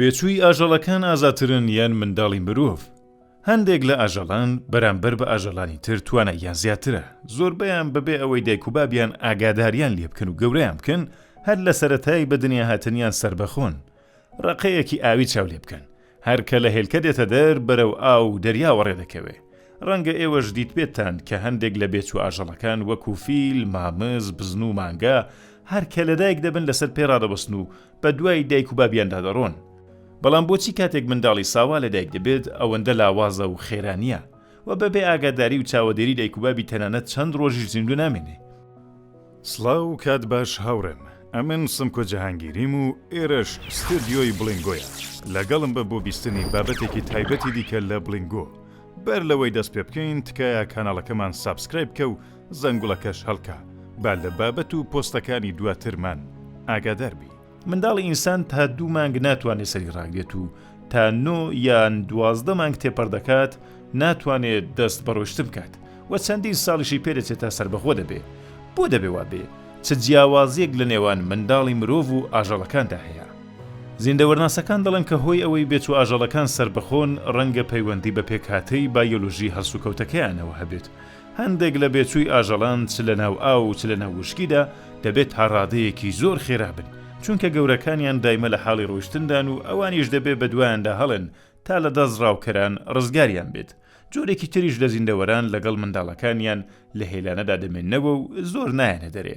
بێچووی ئاژەڵەکان ئازاترن یان منداڵی مرۆڤ؟ هەندێک لە ئاژەڵان بەرامبەر بە ئاژەڵانی تر تواناییان زیاترە. زۆربەیان بەبێ ئەوەی دایک و بابیان ئاگاداریان لێ بکەن و گەورەیان بکەن، هەر لە سەرەتایی بەدنیا هاتنیان سربەخۆن. ڕقەیەکی ئاوی چاو لێ بکەن، هەرکە لە هێلکە دێتە دەر بەرەو ئاو دەریاوە ڕێدەکەوێ. ڕەنگە ئێوەش دیت بێتان کە هەندێک لە بێچوو ئاژەڵەکان وەکو فیل، مامز، بزن و مانگا هەرکە لەدایک دەبن لەسەر پێڕادەبەستن و بە دوای دایک و بابیاندا دەڕۆن. بەڵام بۆچی کاتێک منداڵی ساوا لەدایک دەبێت ئەوەندە لاوازە و خێرانیە و بەبێ ئاگاداری و چاوەدێری دایک و بابی تەنانەت چەند ڕۆژیش زیندوو نامێنێ؟ سڵاو کات باش هاوڕێم، ئەمن سمکۆ جەهانگیریم و ئێرەش ستودیۆی بڵینگۆیە. لەگەڵم بە بۆ بیستنی بابەتێکی تایبەتی دیکە لە بڵینگۆ. بەر لەوەی دەست پێ بکەین تکایە کاناڵەکەمان سابسکرایب بکە و زەنگوڵەکەش هەڵکە با لە بابەت و پۆستەکانی دواترمان ئاگادار بی. منداڵی ئینسان تا 2 مانگ ناتوانێت سەری ڕاگرێت و تا 9 یان 12 مانگ تێپەر دەکات ناتوانێت دەست بەڕۆشتن بکات و چەندین ساڵیشی پێدەچێت تا سربەخۆ دەبێ. بۆ دەبێ وابێ چ جیاوازیەک لە نێوان منداڵی مرۆڤ و ئاژەڵەکاندا هەیە. زیندەوەرناسەکان دەڵێن کە هۆی ئەوەی بێچوو ئاژەڵەکان سربەخۆن ڕەنگە پەیوەندی بە پێکهاتەی بایۆلۆژی هەڵسوکەوتەکەیانەوە هەبێت. هەندێک لە بێچووی ئاژەڵان چ لە ناو ئاو و چ لە ناو وشکیدا دەبێت هەڕادەیەکی زۆر خێرا بن، چونکە گەورەکانیان دایمە لە حاڵی ڕۆیشتندان و ئەوانیش دەبێت بە دوایاندا هەڵن تا لە دەستڕاوکەران ڕزگاریان بێت. جۆرێکی تریش لە زیندەوەران لەگەڵ منداڵەکانیان لە هێلانەدا دەمێننەوە و زۆر نایەنە دەرێ.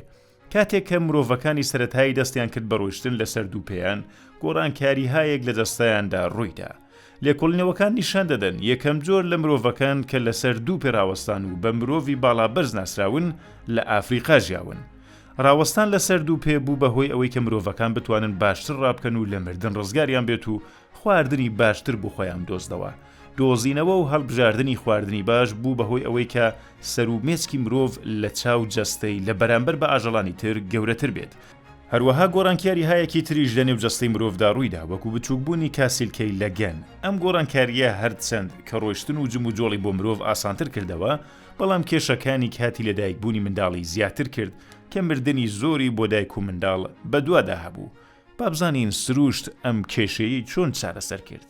کاتێک کە مرۆڤەکانی سەرەتایی دەستیان کرد بە ڕۆیشتن لە سەر دووپێیان، گۆڕانکاری هایەک لە دەستایاندا ڕوویدا. لێکۆڵینەوەکان نیشان دەدەن یەکەم جۆر لە مرۆڤەکان کە لەسەر دووپێ ڕاوەستان و بە مرۆڤی باڵابەرز ناسراون لە ئافریقا ژیاون. ڕاوەستان لەسەر دووپێ بوو بەهۆی ئەوەی کە مرۆڤەکان بتوانن باشتر ڕابکەن و لە مردن ڕزگاریان بێت و خواردنی باشتر بۆ خۆیان دۆزدەوە. دۆزینەوە و هەڵبژاردننی خواردنی باش بوو بەهۆی ئەوەی کە سەر و مێچکی مرۆڤ لە چاو جەستەی لە بەرامبەر بە ئاژەڵانی تر گەورەتر بێت. هەروەها گۆڕانکاری هایەکی تریش لە نێو جەستەی مرۆڤدا ڕوویدا وەکو بچووکبوونی کاسیلکەی لەگەن. ئەم گۆڕانکاریە هەرچەند کە ڕۆیشتن و جم و جۆڵی بۆ مرۆڤ ئاسانتر کردەوە، بەڵام کێشەکانی کاتی لە دایکبوونی منداڵی زیاتر کرد کە مردنی زۆری بۆ دایک و منداڵ بەدوادا هەبوو. با بزانین سروشت ئەم کێشەیەی چۆن چارەسەر کرد.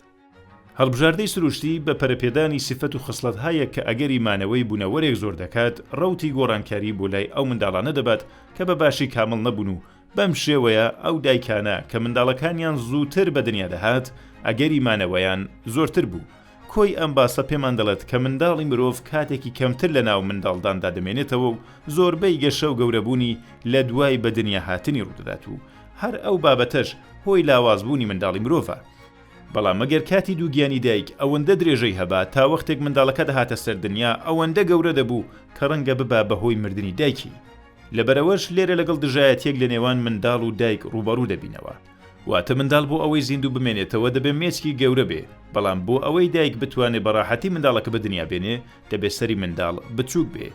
هەڵبژاردەی سروشتی بە پەرەپێدانی سیفەت و خصلەت هەیە کە ئەگەری مانەوەی بوونەوەرێک زۆر دەکات، ڕەوتی گۆڕانکاری بۆ لای ئەو منداڵانە دەبات کە بە باشی کامل نەبوون و بەم شێوەیە ئەو دایکانە کە منداڵەکانیان زووتر بە دنیا دەهات ئەگەری مانەوەیان زۆرتر بوو. کۆی ئەم باسە پێمان دەڵێت کە منداڵی مرۆڤ کاتێکی کەمتر لە ناو منداڵداندا دەمێنێتەوە و زۆربەی گەشە و گەورەبوونی لە دوای بە دنیا هاتنی ڕوودەدات و هەر ئەو بابەتەش هۆی لاوازبوونی منداڵی مرۆڤە. بەڵام مەگەر کاتی دووگیانی دایک ئەوەندە درێژەی هەبا تا وەختێک منداڵەکە دەهاتە سەر دنیا ئەوەندە گەورە دەبوو کە ڕەنگە ببا بەهۆی مردنی دایکی. لەبەرەوەش لێرە لەگەڵ دژایەتیەک لە نێوان منداڵ و دایک ڕوبەڕوو دەبینەوە. واتە منداڵ بۆ ئەوەی زیندوو بمێنێتەوە دەبێت مێچکی گەورە بێ، بەڵام بۆ ئەوەی دایک بتوانێت بەڕاحەتی منداڵەکە بە دنیا بێنێ دەبێت سەری منداڵ بچووک بێ،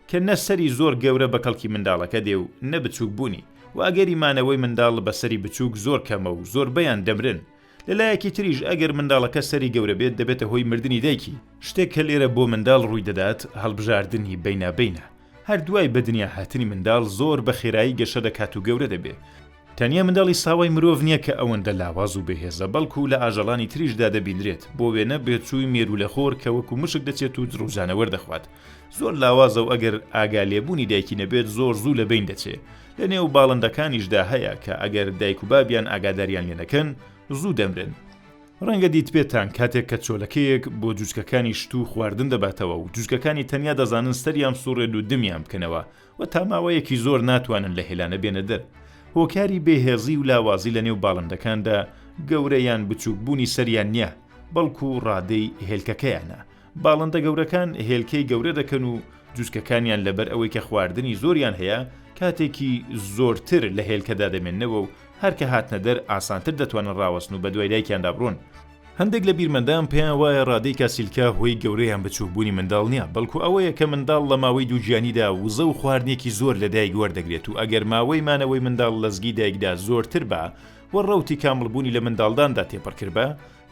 کە نە سەری زۆر گەورە بە کەڵکی منداڵەکە دێ و نە بچووک بوونی و ئەگەری مانەوەی منداڵ بە سەری بچووک زۆر کەمە و زۆربەیان دەمرن. لەلایەکی تریش ئەگەر منداڵەکە سەری گەورە بێت دەبێتە هۆی مردنی دایکی. شتێک کە لێرە بۆ منداڵ ڕووی دەدات هەڵبژاردننی بینابینە. هەر دوای بە دنیا هاتنی منداڵ زۆر بە خێرایی گەشە دەکات و گەورە دەبێت. تەنیا منداڵی ساوای مرۆڤ نییە کە ئەوەندە لاواز و بەهێزە، بەڵکو لە ئاژەڵانی تریشدا دەبینرێت، بۆ وێنە بێچووی مێرو لە خۆر کە وەکو مشک دەچێت و جڕوژانە وەردەخوات. زۆر لاوازە و ئەگەر ئاگا لێبوونی دایکی نەبێت زۆر زوو لە بین دەچێت. لە نێو باڵندەکانیشدا هەیە کە ئەگەر دایک و بابیان ئاگاداریان لێ نەکەن زوو دەمرن. ڕەنگە دیت بێتان کاتێک کە چۆلەکەیەک بۆ جوچکەکانی شت و خواردن دەباتەوە و جوچکەکانی تەنیا دەزانن سەریان سوڕێت و دمیان بکەنەوە و تا ماوەیەکی زۆر ناتوانن لە هێلانە بێنە دەر. هۆکاری بێهێزی و لاوازی لە نێو باڵندەکاندا گەورەیان بچووکبوونی سەریان نییە، بەڵکو ڕادەی هێلکەکەیانە. باڵندە گەورەکان هێلکەی گەورە دەکەن و جوچکەکانیان لەبەر ئەوەی کە خواردنی زۆریان هەیە کاتێکی زۆرتر لە هێلکەدا دەمێننەوە و هەرکە هاتنە دەر ئاسانتر دەتوانن ڕاوەستن و بە دوای دایکیاندا بڕۆن. هەندێک لە بیرمەندان پێیان وایە ڕادەی کاسیلکە هۆی گەورەیان بچووکبوونی منداڵ نییە، بەڵکو ئەوەیە کە منداڵ لە ماوەی دووگیانیدا وزە و خواردنێکی زۆر لە دایک وەردەگرێت و ئەگەر ماوەی مانەوەی منداڵ لەزگی دایکدا زۆرتر بە و ڕەوتی کامڵبوونی لە منداڵداندا تێپەڕ کرد بە،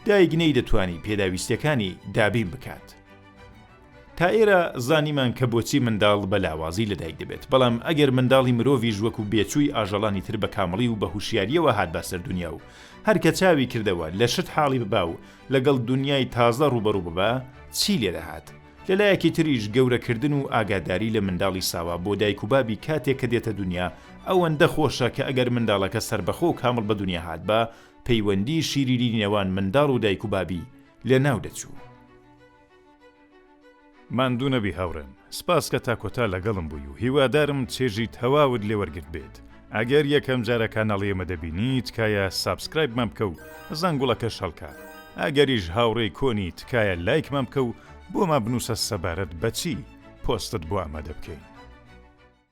دایک نەی دەتوانی پێداویستیەکانی دابین بکات. تا ئێرە زانیمان کە بۆچی منداڵ بە لاوازی لەدایک دەبێت بەڵام ئەگەر منداڵی مرۆڤیش وەکو بێچووی ئاژەڵانی تر بە کامەڵی و بە هوشیاریەوە هات بەسەر دنیا و هەرکە چاوی کردەوە لە شت حاڵی ببا و لەگەڵ دنیای تازە ڕوبەڕوو ببا چی لێ دەهات لەلایەکی تریش گەورەکردن و ئاگاداری لە منداڵی ساوا بۆ دایک و بابی کاتێک کە دێتە دنیا ئەوەندە خۆشە کە ئەگەر منداڵەکە سربەخۆ و کامل بە دنیا هات بە پەیوەندی شیریری نێوان منداڵ و دایک و بابی لە ناو دەچوو. ماندوو نەبی هاوڕێم، سپاس کە تا کۆتا لەگەڵم بووی و هیوادارم چێژی تەواوت لێوەرگرت بێت. ئەگەر یەکەم جارە کاناڵی ئێمە دەبینی تکایە سابسکرایبمان بکە و زەنگوڵەکەش هەڵکە. ئەگەریش هاوڕێی کۆنی تکایە لایکمان بکە و بۆ ما بنووسە سەبارەت بەچی پۆستت بۆ ئامادە بکەین.